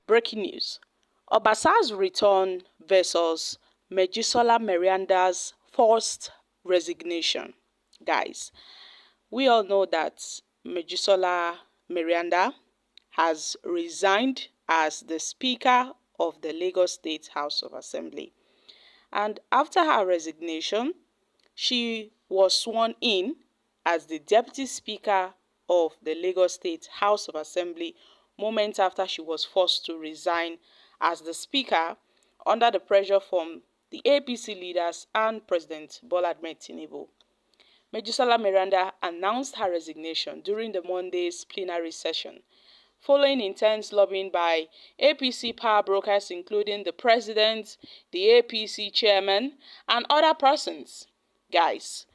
Breaking news. Obasa's return versus Mejisola Merianda's forced resignation. Guys, we all know that Mejisola Merianda has resigned as the Speaker of the Lagos State House of Assembly. And after her resignation, she was sworn in as the Deputy Speaker of the Lagos State House of Assembly moments after she was forced to resign as the Speaker under the pressure from the APC leaders and President Bola Ahmed Tinubu. Mejisola Miranda announced her resignation during the Monday's plenary session, following intense lobbying by APC power brokers including the President, the APC chairman, and other persons. Guys,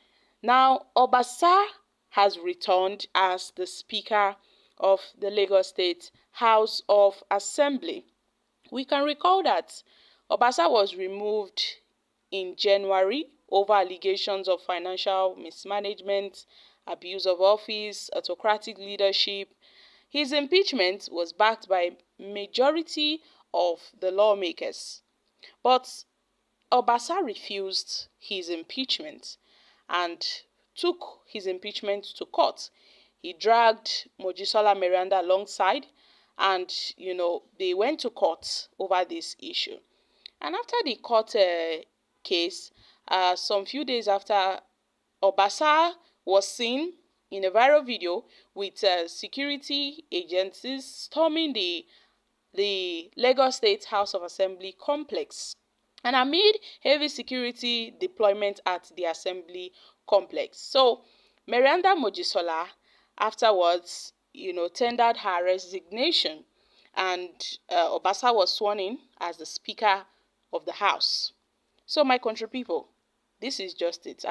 now Obasa has returned as the Speaker of the Lagos State House of Assembly. We can recall that Obasa was removed in January over allegations of financial mismanagement, abuse of office, autocratic leadership. His impeachment was backed by majority of the lawmakers. But Obasa refused his impeachment and took his impeachment to court. He dragged Mojisola Meranda alongside and, they went to court over this issue. And after the court case, some few days after, Obasa was seen in a viral video with security agencies storming the Lagos State House of Assembly complex. And amid heavy security deployment at the assembly complex. So, Miranda Mojisola afterwards, tendered her resignation, and Obasa was sworn in as the Speaker of the House. So, my country people, this is just it.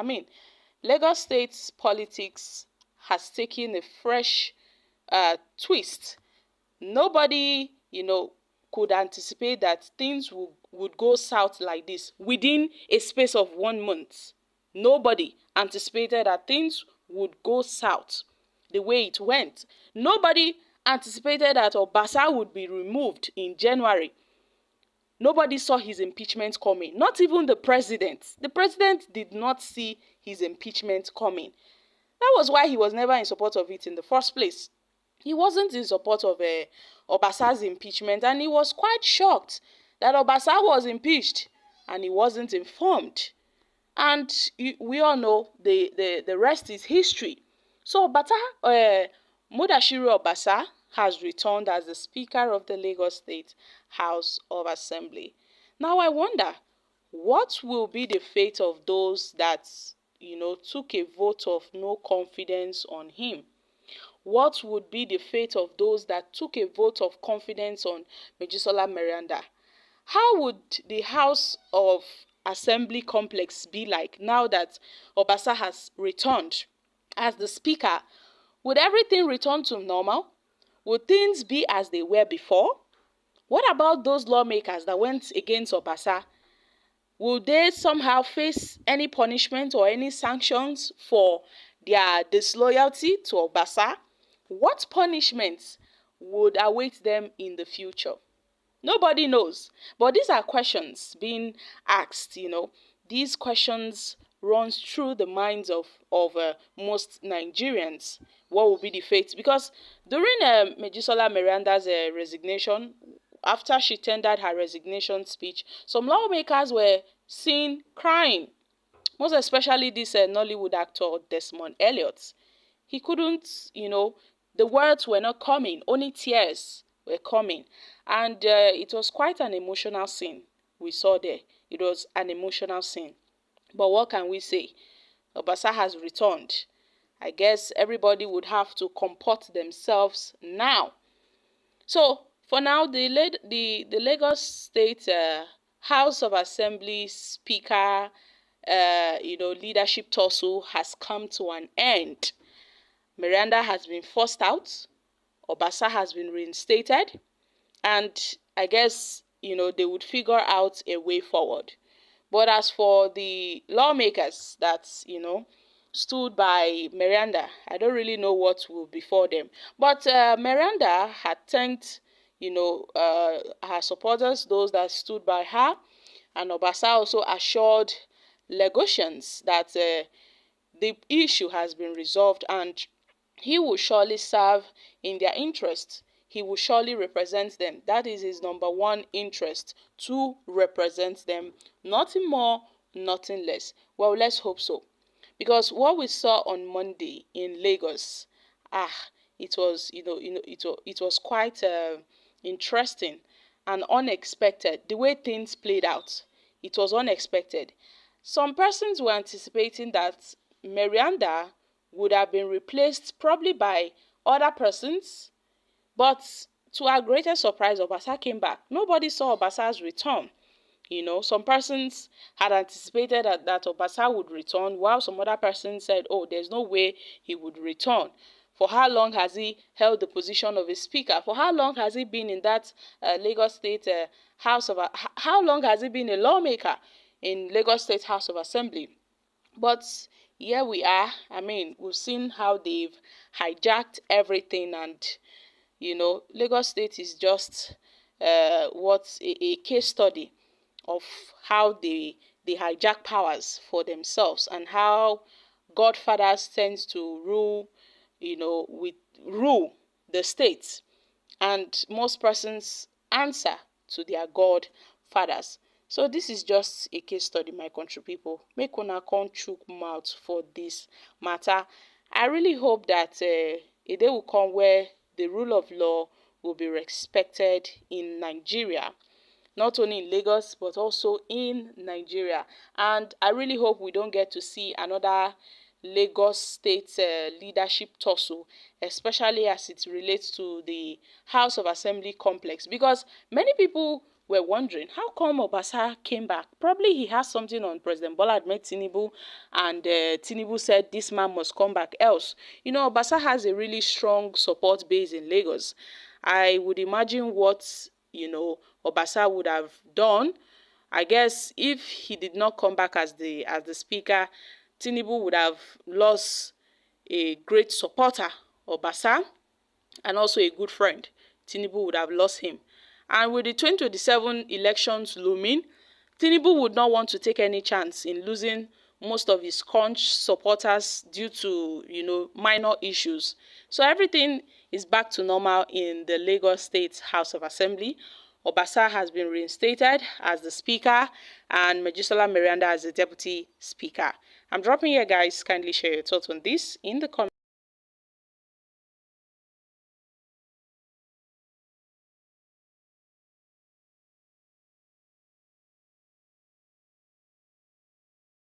Lagos State's politics has taken a fresh twist. Nobody, could anticipate that things would go south like this within a space of 1 month. Nobody anticipated that things would go south the way it went. Nobody anticipated that Obasa would be removed in January. Nobody saw his impeachment coming. Not even the president. The president did not see his impeachment coming. That was why he was never in support of it in the first place. He wasn't in support of Obasa's impeachment, and he was quite shocked that Obasa was impeached and he wasn't informed. And we all know the rest is history. So Mudashiru Obasa has returned as the Speaker of the Lagos State House of Assembly. Now I wonder, what will be the fate of those that, took a vote of no confidence on him? What would be the fate of those that took a vote of confidence on Mejisola Meranda? How would the House of Assembly complex be like now that Obasa has returned as the Speaker? Would everything return to normal? Would things be as they were before? What about those lawmakers that went against Obasa? Will they somehow face any punishment or any sanctions for their disloyalty to Obasa? What punishments would await them in the future? Nobody knows. But these are questions being asked, These questions runs through the minds of most Nigerians. What will be the fate? Because during Mejisola Miranda's resignation, after she tendered her resignation speech, some lawmakers were seen crying. Most especially this Nollywood actor Desmond Elliot. He couldn't, the words were not coming, only tears were coming. And it was quite an emotional scene we saw there. It was an emotional scene. But what can we say? Obasa has returned. I guess everybody would have to comport themselves now. So, for now, the Lagos State House of Assembly Speaker, leadership tussle has come to an end. Miranda has been forced out. Obasa has been reinstated. And I guess, they would figure out a way forward. But as for the lawmakers that, stood by Miranda, I don't really know what will befall them. But Miranda had thanked, her supporters, those that stood by her. And Obasa also assured Lagosians that the issue has been resolved and he will surely serve in their interest. He will surely represent them. That is his number one interest, to represent them. Nothing more, nothing less. Well, let's hope so. Because what we saw on Monday in Lagos, it was, it was quite interesting and unexpected. The way things played out, it was unexpected. Some persons were anticipating that Merianda would have been replaced probably by other persons, but to our greatest surprise, Obasa came back. Nobody saw Obasa's return. Some persons had anticipated that Obasa would return, while some other persons said, oh, there's no way he would return. For how long has he held the position of a speaker? For how long has he been in that Lagos State House of... how long has he been a lawmaker in Lagos State House of Assembly? But here we are. I mean, we've seen how they've hijacked everything, and Lagos State is just what's a case study of how they hijack powers for themselves, and how godfathers tend to rule, rule the state, and most persons answer to their godfathers. So this is just a case study, my country people. Make una come chook mouth for this matter. I really hope that a day will come where the rule of law will be respected in Nigeria. Not only in Lagos, but also in Nigeria. And I really hope we don't get to see another Lagos State leadership tussle, especially as it relates to the House of Assembly complex. Because many people were wondering, how come Obasa came back? Probably he has something on President Bola Ahmed Tinubu, and Tinubu said this man must come back else. Obasa has a really strong support base in Lagos. I would imagine what, Obasa would have done. I guess if he did not come back as the speaker, Tinubu would have lost a great supporter, Obasa, and also a good friend. Tinubu would have lost him. And with the 2027 elections looming, Tinubu would not want to take any chance in losing most of his conch supporters due to, minor issues. So everything is back to normal in the Lagos State House of Assembly. Obasa has been reinstated as the speaker, and Mejisola Meranda as the deputy speaker. I'm dropping here, guys. Kindly share your thoughts on this in the comments.